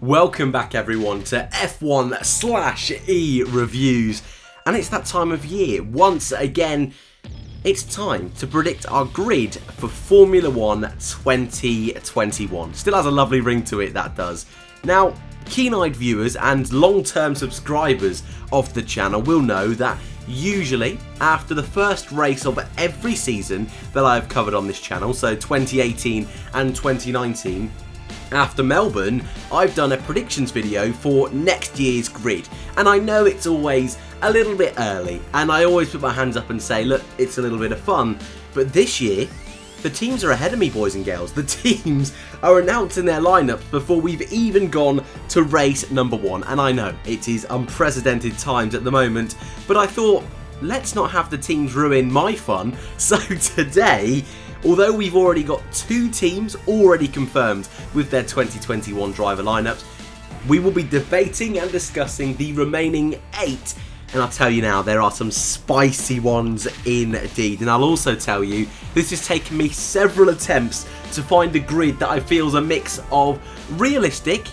Welcome back everyone to F1/E reviews, and it's that time of year. Once again, it's time to predict our grid for Formula 1 2021. Still has a lovely ring to it, that does. Now, keen-eyed viewers and long-term subscribers of the channel will know that usually after the first race of every season that I've covered on this channel, so 2018 and 2019, after Melbourne, I've done a predictions video for next year's grid. And I know it's always a little bit early, and I always put my hands up and say, look, it's a little bit of fun. But this year, the teams are ahead of me, boys and girls. The teams are announcing their lineups before we've even gone to race number 1. And I know it is unprecedented times at the moment, but I thought, let's not have the teams ruin my fun. So today, although we've already got 2 teams already confirmed with their 2021 driver lineups, we will be debating and discussing the remaining 8. And I'll tell you now, there are some spicy ones indeed. And I'll also tell you, this has taken me several attempts to find a grid that I feel is a mix of realistic,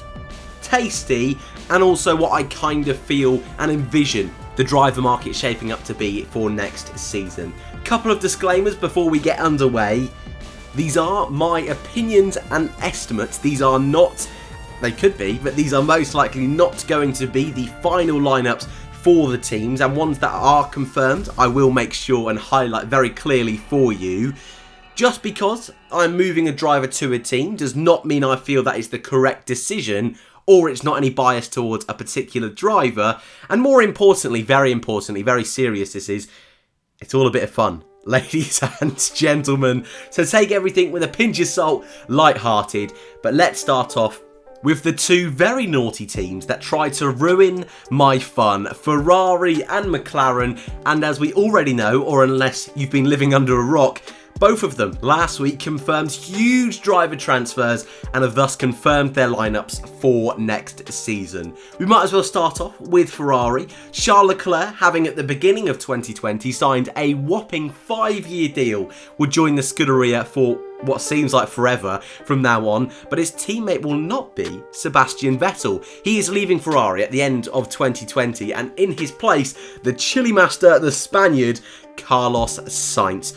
tasty, and also what I kind of feel and envision the driver market shaping up to be for next season. Couple of disclaimers before we get underway. These are my opinions and estimates. These are not, they could be, but these are most likely not going to be the final lineups for the teams, and ones that are confirmed I will make sure and highlight very clearly for you. Just because I'm moving a driver to a team does not mean I feel that is the correct decision, or it's not any bias towards a particular driver. And more importantly, very serious this is, it's all a bit of fun, ladies and gentlemen. So take everything with a pinch of salt, light-hearted. But let's start off with the 2 very naughty teams that try to ruin my fun, Ferrari and McLaren. And as we already know, or unless you've been living under a rock, both of them last week confirmed huge driver transfers and have thus confirmed their lineups for next season. We might as well start off with Ferrari. Charles Leclerc, having at the beginning of 2020 signed a whopping 5-year deal, would join the Scuderia for what seems like forever from now on, but his teammate will not be Sebastian Vettel. He is leaving Ferrari at the end of 2020, and in his place, the Chile master, the Spaniard, Carlos Sainz.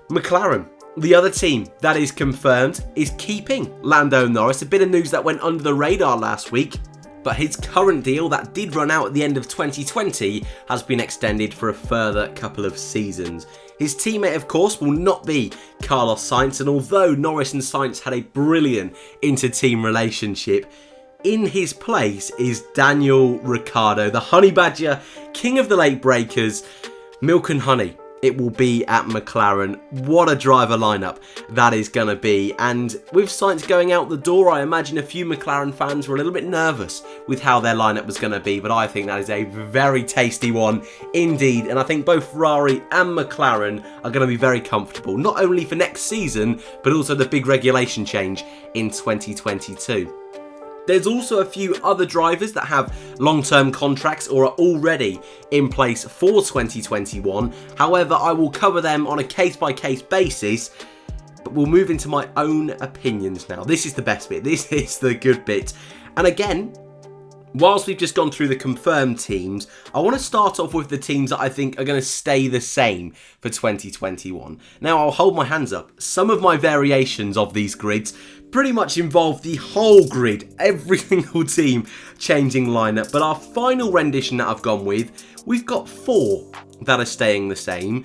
McLaren, the other team that is confirmed, is keeping Lando Norris. A bit of news that went under the radar last week, but his current deal that did run out at the end of 2020 has been extended for a further couple of seasons. His teammate, of course, will not be Carlos Sainz, and although Norris and Sainz had a brilliant inter-team relationship, in his place is Daniel Ricciardo, the honey badger, king of the late breakers, milk and honey. It will be at McLaren. What a driver lineup that is going to be. And with Sainz going out the door, I imagine a few McLaren fans were a little bit nervous with how their lineup was going to be. But I think that is a very tasty one indeed. And I think both Ferrari and McLaren are going to be very comfortable, not only for next season, but also the big regulation change in 2022. There's also a few other drivers that have long-term contracts or are already in place for 2021. However, I will cover them on a case-by-case basis, but we'll move into my own opinions now. This is the best bit. This is the good bit. And again, whilst we've just gone through the confirmed teams, I want to start off with the teams that I think are going to stay the same for 2021. Now, I'll hold my hands up. Some of my variations of these grids pretty much involve the whole grid, every single team changing lineup. But our final rendition that I've gone with, we've got 4 that are staying the same.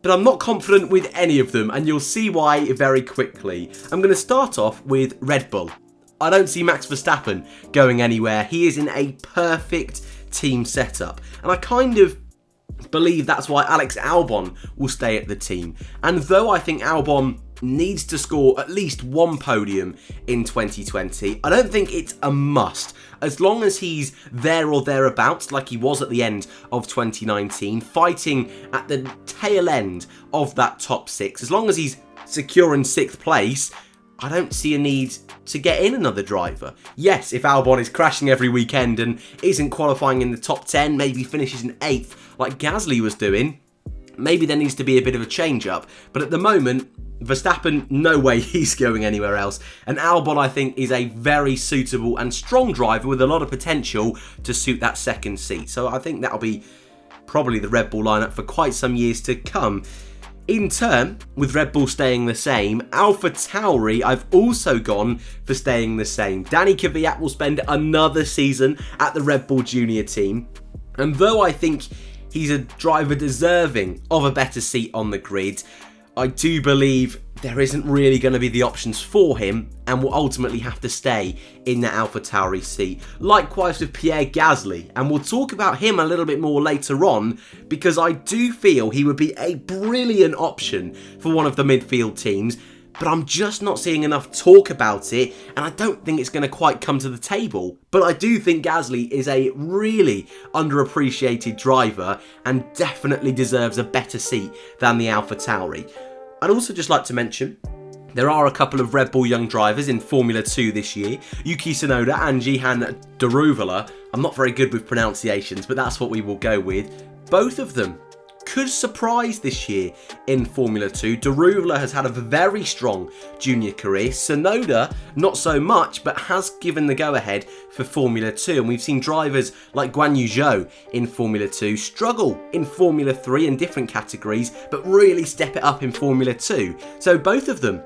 But I'm not confident with any of them, and you'll see why very quickly. I'm going to start off with Red Bull. I don't see Max Verstappen going anywhere. He is in a perfect team setup. And I kind of believe that's why Alex Albon will stay at the team. And though I think Albon needs to score at least 1 podium in 2020, I don't think it's a must. As long as he's there or thereabouts, like he was at the end of 2019, fighting at the tail end of that top 6, as long as he's secure in 6th place, I don't see a need to get in another driver. Yes, if Albon is crashing every weekend and isn't qualifying in the top 10, maybe finishes in 8th like Gasly was doing, maybe there needs to be a bit of a change up. But at the moment, Verstappen, no way he's going anywhere else. And Albon, I think, is a very suitable and strong driver with a lot of potential to suit that second seat. So I think that'll be probably the Red Bull lineup for quite some years to come. In turn, with Red Bull staying the same, AlphaTauri, I've also gone for staying the same. Danny Kiveat will spend another season at the Red Bull Junior team. And though I think he's a driver deserving of a better seat on the grid, I do believe there isn't really going to be the options for him and will ultimately have to stay in the AlphaTauri seat. Likewise with Pierre Gasly, and we'll talk about him a little bit more later on because I do feel he would be a brilliant option for one of the midfield teams, but I'm just not seeing enough talk about it, and I don't think it's going to quite come to the table. But I do think Gasly is a really underappreciated driver and definitely deserves a better seat than the AlphaTauri. I'd also just like to mention, there are a couple of Red Bull young drivers in Formula 2 this year, Yuki Sonoda and Jehan Daruvala. I'm not very good with pronunciations, but that's what we will go with. Both of them could surprise this year in Formula 2. Daruvala has had a very strong junior career. Sonoda, not so much, but has given the go-ahead for Formula 2. And we've seen drivers like Guan Yu Zhou in Formula 2 struggle in Formula 3 in different categories, but really step it up in Formula 2. So both of them,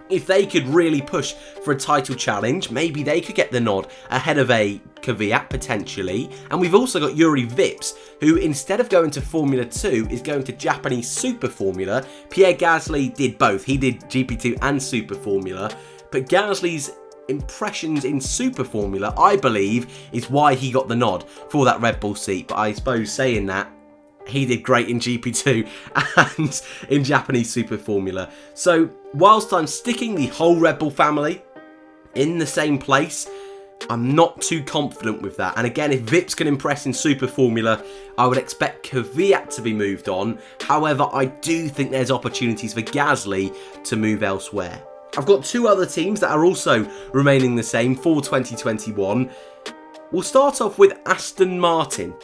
if they could really push for a title challenge, maybe they could get the nod ahead of a Kiveat potentially. And we've also got Yuri Vips, who instead of going to Formula 2 is going to Japanese Super Formula. Pierre Gasly did both. He did GP2 and Super Formula. But Gasly's impressions in Super Formula, I believe, is why he got the nod for that Red Bull seat. But I suppose saying that, he did great in GP2 and in Japanese Super Formula. So, whilst I'm sticking the whole Red Bull family in the same place, I'm not too confident with that. And again, if Vips can impress in Super Formula, I would expect Kiveat to be moved on. However, I do think there's opportunities for Gasly to move elsewhere. I've got two other teams that are also remaining the same for 2021. We'll start off with Aston Martin.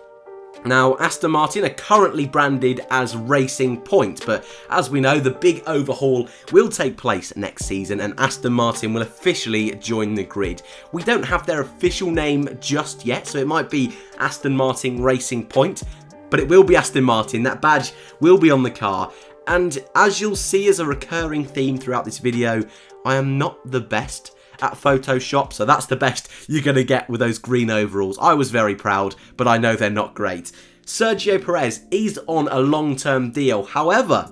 Now, Aston Martin are currently branded as Racing Point, but as we know, the big overhaul will take place next season and Aston Martin will officially join the grid. We don't have their official name just yet, so it might be Aston Martin Racing Point, but it will be Aston Martin. That badge will be on the car. And as you'll see as a recurring theme throughout this video, I am not the best at Photoshop, so that's the best you're going to get with those green overalls. I was very proud, but I know they're not great. Sergio Perez is on a long-term deal. However,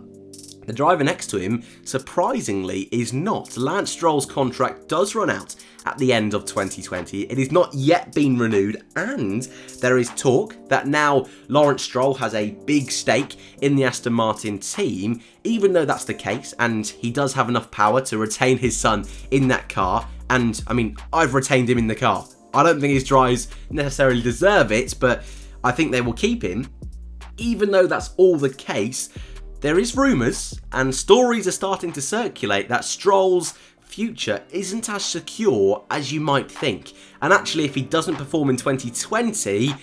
the driver next to him, surprisingly, is not. Lance Stroll's contract does run out at the end of 2020. It has not yet been renewed, and there is talk that now Lawrence Stroll has a big stake in the Aston Martin team. Even though that's the case, and he does have enough power to retain his son in that car, and I mean, I've retained him in the car. I don't think his drives necessarily deserve it, but I think they will keep him. Even though that's all the case, there is rumours and stories are starting to circulate that Stroll's future isn't as secure as you might think. And actually, if he doesn't perform in 2020,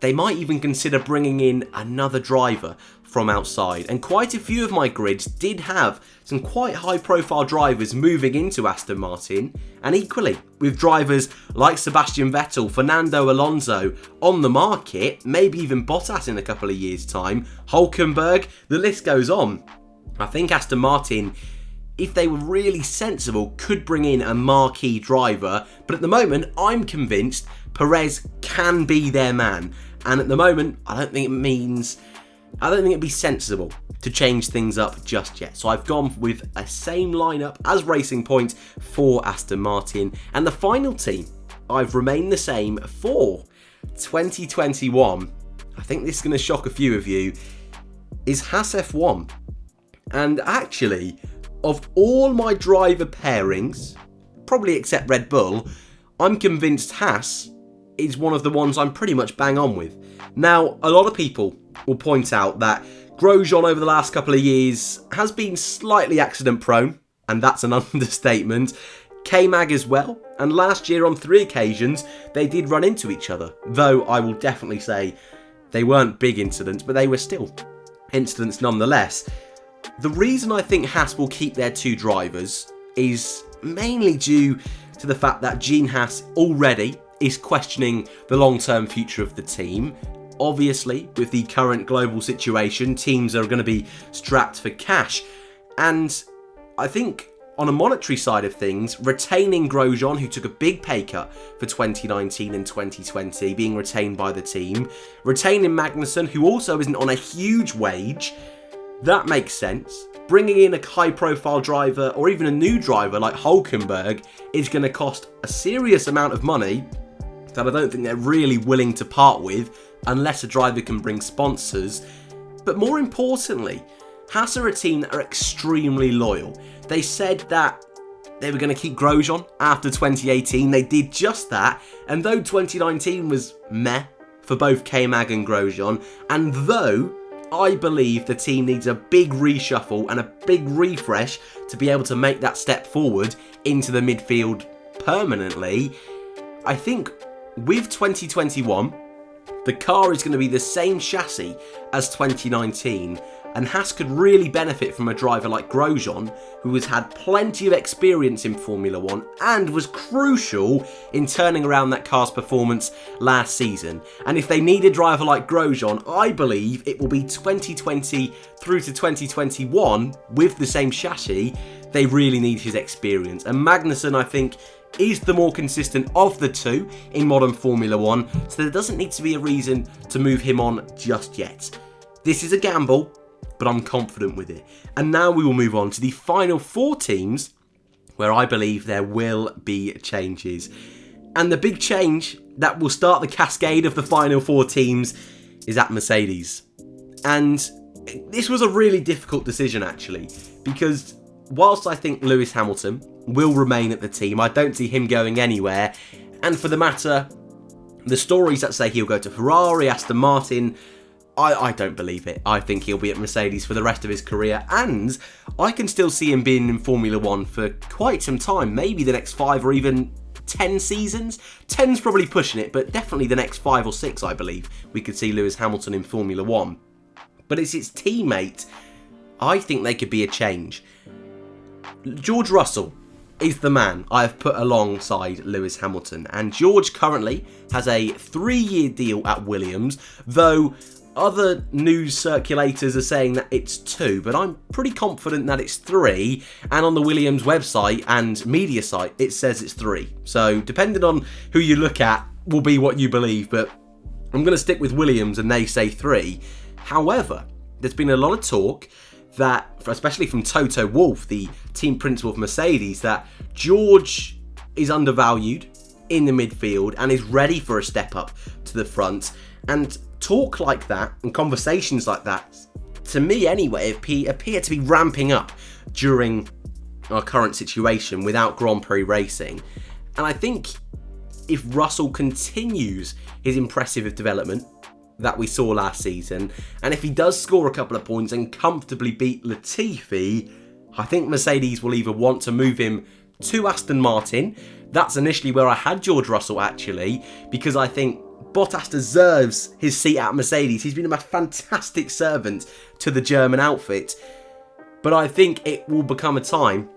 they might even consider bringing in another driver from outside. And quite a few of my grids did have some quite high profile drivers moving into Aston Martin. And equally, with drivers like Sebastian Vettel, Fernando Alonso on the market, maybe even Bottas in a couple of years' time, Hülkenberg, the list goes on. I think Aston Martin, if they were really sensible, could bring in a marquee driver. But at the moment, I'm convinced Perez can be their man. And at the moment, I don't think it'd be sensible to change things up just yet. So I've gone with a same lineup as Racing Point for Aston Martin. And the final team, I've remained the same for 2021. I think this is going to shock a few of you, is Haas F1. And actually, of all my driver pairings, probably except Red Bull, I'm convinced Haas is one of the ones I'm pretty much bang on with. Now, a lot of people will point out that Grosjean over the last couple of years has been slightly accident prone, and that's an understatement. K-Mag as well, and last year on 3 occasions they did run into each other, though I will definitely say they weren't big incidents, but they were still incidents nonetheless. The reason I think Haas will keep their 2 drivers is mainly due to the fact that Gene Haas already is questioning the long-term future of the team. Obviously, with the current global situation, teams are going to be strapped for cash. And I think on a monetary side of things, retaining Grosjean, who took a big pay cut for 2019 and 2020, being retained by the team, retaining Magnussen, who also isn't on a huge wage, that makes sense. Bringing in a high-profile driver or even a new driver like Hülkenberg is going to cost a serious amount of money that I don't think they're really willing to part with unless a driver can bring sponsors. But more importantly, Haas are a team that are extremely loyal. They said that they were going to keep Grosjean after 2018. They did just that. And though 2019 was meh for both K-Mag and Grosjean, and though I believe the team needs a big reshuffle and a big refresh to be able to make that step forward into the midfield permanently, I think with 2021, the car is going to be the same chassis as 2019, and Haas could really benefit from a driver like Grosjean, who has had plenty of experience in Formula 1 and was crucial in turning around that car's performance last season. And if they need a driver like Grosjean, I believe it will be 2020 through to 2021 with the same chassis. They really need his experience. And Magnussen, I think, is the more consistent of the 2 in modern Formula 1, so there doesn't need to be a reason to move him on just yet. This is a gamble, but I'm confident with it. And now we will move on to the final 4 teams where I believe there will be changes. And the big change that will start the cascade of the final 4 teams is at Mercedes. And this was a really difficult decision actually, because whilst I think Lewis Hamilton will remain at the team, I don't see him going anywhere. And for the matter, the stories that say he'll go to Ferrari, Aston Martin, I don't believe it. I think he'll be at Mercedes for the rest of his career, and I can still see him being in Formula 1 for quite some time, maybe the next 5 or even 10 seasons. 10's probably pushing it, but definitely the next 5 or 6, I believe, we could see Lewis Hamilton in Formula 1. But it's his teammate. I think they could be a change. George Russell is the man I have put alongside Lewis Hamilton, and George currently has a 3-year deal at Williams, though other news circulators are saying that it's 2, but I'm pretty confident that it's 3, and on the Williams website and media site it says it's 3. So depending on who you look at will be what you believe, but I'm going to stick with Williams and they say 3. However, there's been a lot of talk that, especially from Toto Wolff, the team principal of Mercedes, that George is undervalued in the midfield and is ready for a step up to the front. And talk like that and conversations like that, to me anyway, appear to be ramping up during our current situation without Grand Prix racing. And I think if Russell continues his impressive development that we saw last season, and if he does score a couple of points and comfortably beat Latifi, I think Mercedes will either want to move him to Aston Martin. That's initially where I had George Russell actually, because I think Bottas deserves his seat at Mercedes. He's been a fantastic servant to the German outfit. But I think it will become a time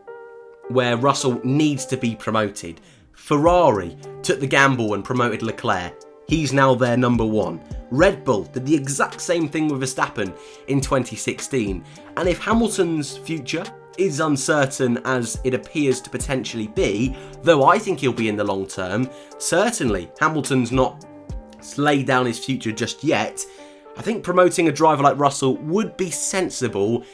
where Russell needs to be promoted. Ferrari took the gamble and promoted Leclerc. He's now their number 1. Red Bull did the exact same thing with Verstappen in 2016. And if Hamilton's future is uncertain as it appears to potentially be, though I think he'll be in the long term, certainly Hamilton's not laid down his future just yet, I think promoting a driver like Russell would be sensible.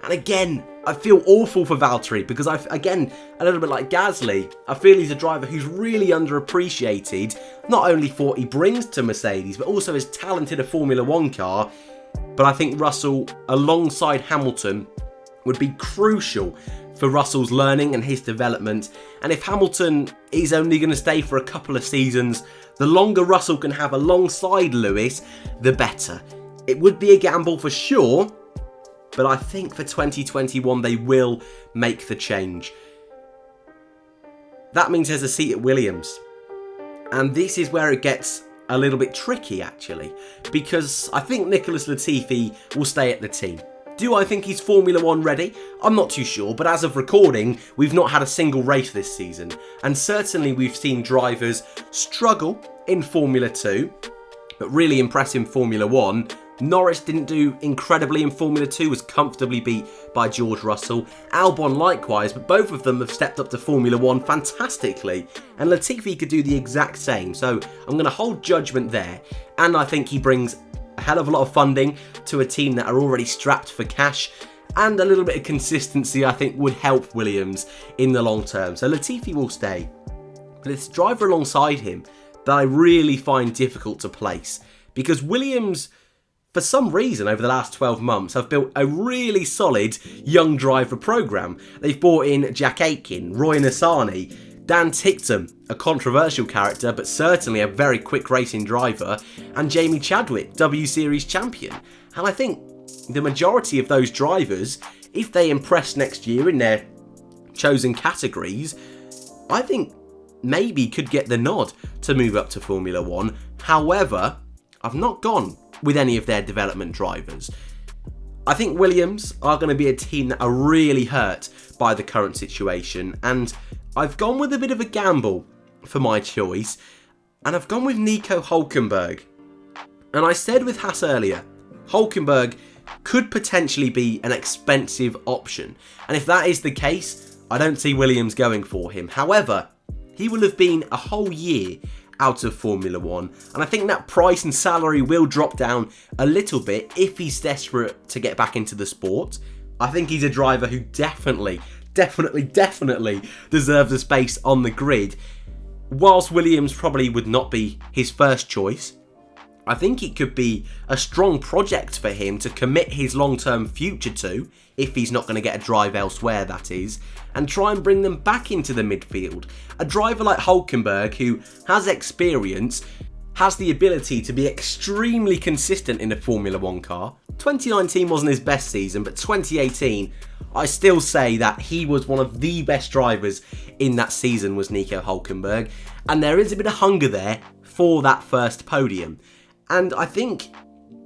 And again, I feel awful for Valtteri because again, a little bit like Gasly, I feel he's a driver who's really underappreciated, not only for what he brings to Mercedes, but also as talented a Formula 1 car. But I think Russell, alongside Hamilton, would be crucial for Russell's learning and his development. And if Hamilton is only going to stay for a couple of seasons, the longer Russell can have alongside Lewis, the better. It would be a gamble for sure, but I think for 2021 they will make the change. That means there's a seat at Williams. And this is where it gets a little bit tricky actually, because I think Nicholas Latifi will stay at the team. Do I think he's Formula 1 ready? I'm not too sure, but as of recording, we've not had a single race this season, and certainly we've seen drivers struggle in Formula 2, but really impress in Formula 1. Norris didn't do incredibly in Formula 2, was comfortably beat by George Russell. Albon likewise, but both of them have stepped up to Formula 1 fantastically. And Latifi could do the exact same, so I'm going to hold judgment there. And I think he brings a hell of a lot of funding to a team that are already strapped for cash. And a little bit of consistency I think would help Williams in the long term. So Latifi will stay. But it's a driver alongside him that I really find difficult to place. Because Williams, for some reason, over the last 12 months, have built a really solid young driver programme. They've brought in Jack Aitken, Roy Nissany, Dan Ticktum, a controversial character, but certainly a very quick racing driver, and Jamie Chadwick, W Series champion. And I think the majority of those drivers, if they impress next year in their chosen categories, I think maybe could get the nod to move up to Formula 1. However, I've not gone with any of their development drivers. I think Williams are going to be a team that are really hurt by the current situation, and I've gone with a bit of a gamble for my choice, and I've gone with Nico Hülkenberg. And I said with Haas earlier, Hülkenberg could potentially be an expensive option, and if that is the case, I don't see Williams going for him. However, he will have been a whole year out of Formula 1, and I think that price and salary will drop down a little bit if he's desperate to get back into the sport. I think he's a driver who definitely deserves a space on the grid. Whilst Williams probably would not be his first choice, I think it could be a strong project for him to commit his long-term future to, if he's not going to get a drive elsewhere, that is, and try and bring them back into the midfield. A driver like Hülkenberg, who has experience, has the ability to be extremely consistent in a Formula 1 car. 2019 wasn't his best season, but 2018, I still say that he was one of the best drivers in that season, was Nico Hülkenberg, and there is a bit of hunger there for that first podium. And I think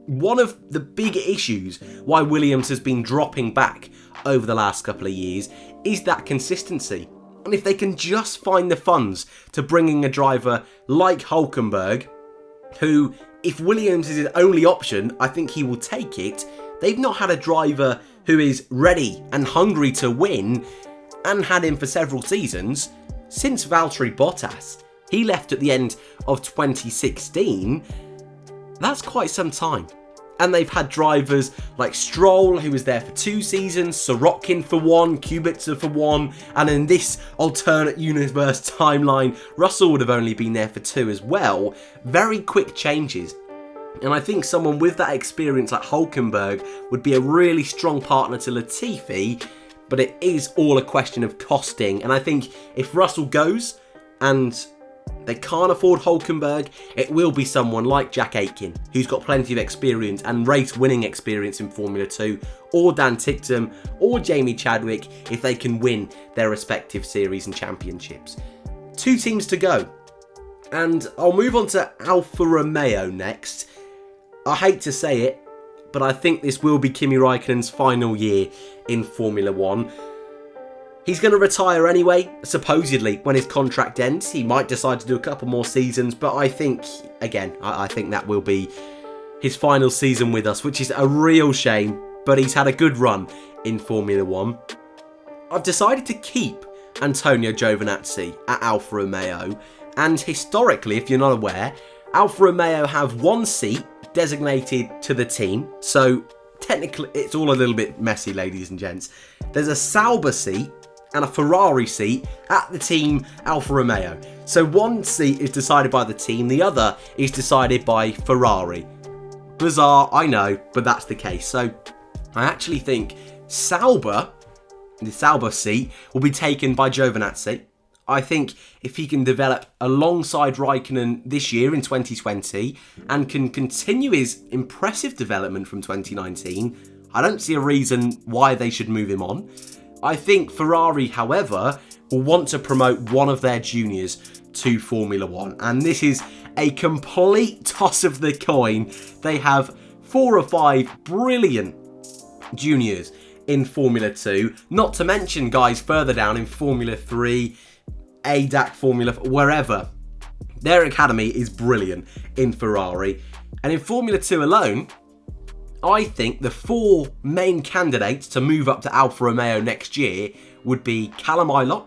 one of the big issues why Williams has been dropping back over the last couple of years is that consistency. And if they can just find the funds to bringing a driver like Hülkenberg, who, if Williams is his only option, I think he will take it. They've not had a driver who is ready and hungry to win, and had him for several seasons, since Valtteri Bottas. He left at the end of 2016. That's quite some time. And they've had drivers like Stroll, who was there for 2 seasons, Sorokin for 1, Kubica for 1, and in this alternate universe timeline, Russell would have only been there for 2 as well. Very quick changes. And I think someone with that experience like Hülkenberg would be a really strong partner to Latifi, but it is all a question of costing. And I think if Russell goes and they can't afford Hülkenberg, it will be someone like Jack Aitken, who's got plenty of experience and race-winning experience in Formula 2, or Dan Ticktum, or Jamie Chadwick, if they can win their respective series and championships. 2 teams to go. And I'll move on to Alfa Romeo next. I hate to say it, but I think this will be Kimi Räikkönen's final year in Formula 1. He's going to retire anyway, supposedly, when his contract ends. He might decide to do a couple more seasons, but I think, again, I think that will be his final season with us, which is a real shame, but he's had a good run in Formula 1. I've decided to keep Antonio Giovinazzi at Alfa Romeo, and historically, if you're not aware, Alfa Romeo have 1 seat designated to the team, so technically it's all a little bit messy, ladies and gents. There's a Sauber seat and a Ferrari seat at the team Alfa Romeo. So 1 seat is decided by the team, the other is decided by Ferrari. Bizarre, I know, but that's the case. So I actually think the Sauber seat, will be taken by Giovinazzi. I think if he can develop alongside Räikkönen this year in 2020 and can continue his impressive development from 2019, I don't see a reason why they should move him on. I think Ferrari, however, will want to promote one of their juniors to Formula 1. And this is a complete toss of the coin. They have 4 or 5 brilliant juniors in Formula 2. Not to mention guys further down in Formula 3, ADAC, Formula, wherever. Their academy is brilliant in Ferrari. And in Formula 2 alone, I think the 4 main candidates to move up to Alfa Romeo next year would be Callum Ilott,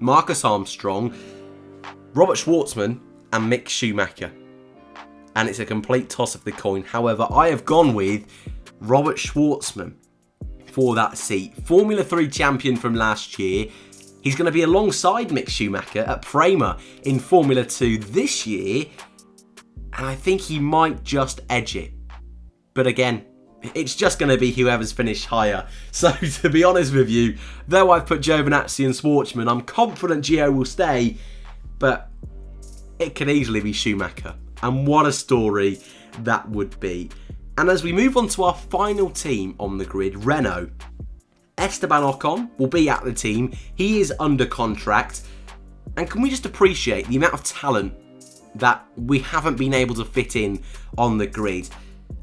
Marcus Armstrong, Robert Schwartzman and Mick Schumacher. And it's a complete toss of the coin. However, I have gone with Robert Schwartzman for that seat. Formula 3 champion from last year. He's going to be alongside Mick Schumacher at Prema in Formula 2 this year. And I think he might just edge it. But again, it's just going to be whoever's finished higher. So to be honest with you, though I've put Giovinazzi and Schwartzman, I'm confident Gio will stay. But it could easily be Schumacher. And what a story that would be. And as we move on to our final team on the grid, Renault. Esteban Ocon will be at the team. He is under contract. And can we just appreciate the amount of talent that we haven't been able to fit in on the grid?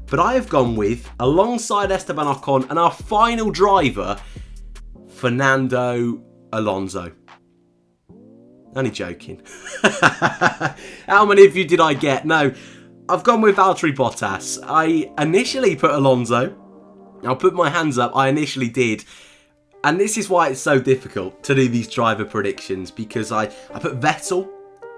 But I have gone with, alongside Esteban Ocon and our final driver, Fernando Alonso. Only joking. How many of you did I get? No, I've gone with Valtteri Bottas. I initially put Alonso. I'll put my hands up, I initially did. And this is why it's so difficult to do these driver predictions, because I put Vettel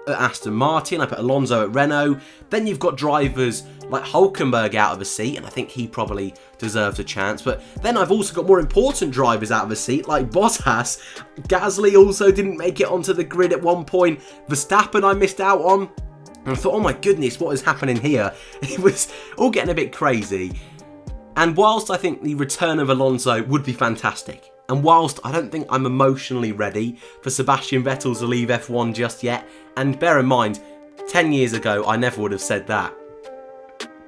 at Aston Martin, I put Alonso at Renault. Then you've got drivers like Hülkenberg out of a seat, and I think he probably deserves a chance. But then I've also got more important drivers out of a seat, like Bottas. Gasly also didn't make it onto the grid at one point. Verstappen I missed out on. And I thought, oh my goodness, what is happening here? It was all getting a bit crazy. And whilst I think the return of Alonso would be fantastic, and whilst I don't think I'm emotionally ready for Sebastian Vettel to leave F1 just yet, and bear in mind, 10 years ago I never would have said that,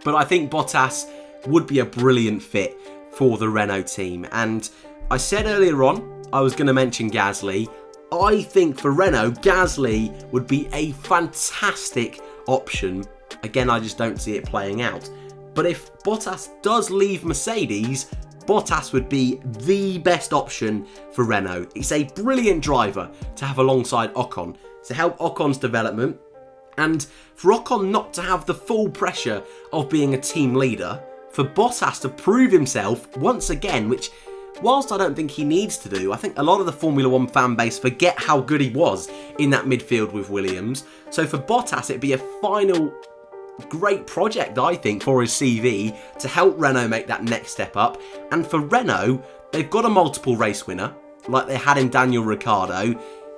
but I think Bottas would be a brilliant fit for the Renault team. And I said earlier on I was going to mention Gasly. I think for Renault, Gasly would be a fantastic option. Again, I just don't see it playing out. But if Bottas does leave Mercedes, Bottas would be the best option for Renault. It's a brilliant driver to have alongside Ocon to help Ocon's development, and for Ocon not to have the full pressure of being a team leader, for Bottas to prove himself once again, which whilst I don't think he needs to do, I think a lot of the Formula 1 fan base forget how good he was in that midfield with Williams. So for Bottas, it'd be a final great project, I think, for his CV to help Renault make that next step up. And for Renault, they've got a multiple race winner, like they had in Daniel Ricciardo.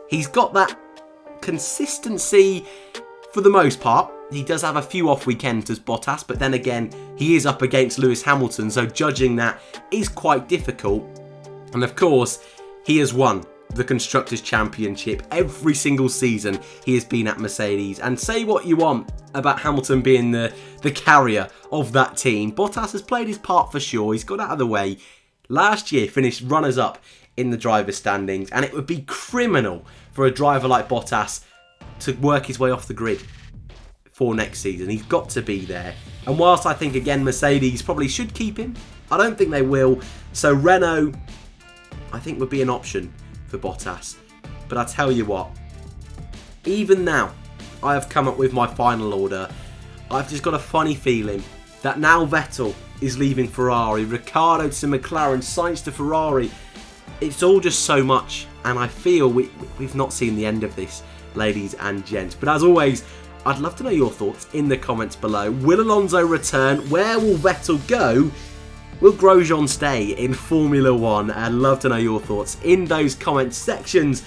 He's got that consistency for the most part. He does have a few off weekends as Bottas, but then again, he is up against Lewis Hamilton, so judging that is quite difficult. And of course, he has won the Constructors' Championship every single season he has been at Mercedes. And say what you want about Hamilton being the carrier of that team, Bottas has played his part for sure. He's got out of the way. Last year finished runners-up in the driver's standings, and it would be criminal for a driver like Bottas to work his way off the grid for next season. He's got to be there. And whilst I think, again, Mercedes probably should keep him, I don't think they will. So Renault, I think, would be an option for Bottas. But I tell you what, even now I have come up with my final order, I've just got a funny feeling that now Vettel is leaving Ferrari, Riccardo to McLaren, Sainz to Ferrari, it's all just so much, and I feel we've not seen the end of this, ladies and gents. But as always, I'd love to know your thoughts in the comments below. Will Alonso return? Where will Vettel go? Will Grosjean stay in Formula 1? I'd love to know your thoughts in those comment sections.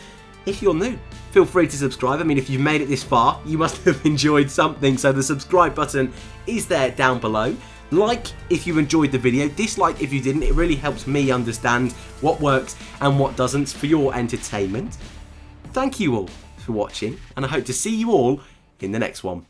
If you're new, feel free to subscribe. I mean, if you've made it this far, you must have enjoyed something. So the subscribe button is there down below. Like if you enjoyed the video, dislike if you didn't. It really helps me understand what works and what doesn't for your entertainment. Thank you all for watching, and I hope to see you all in the next one.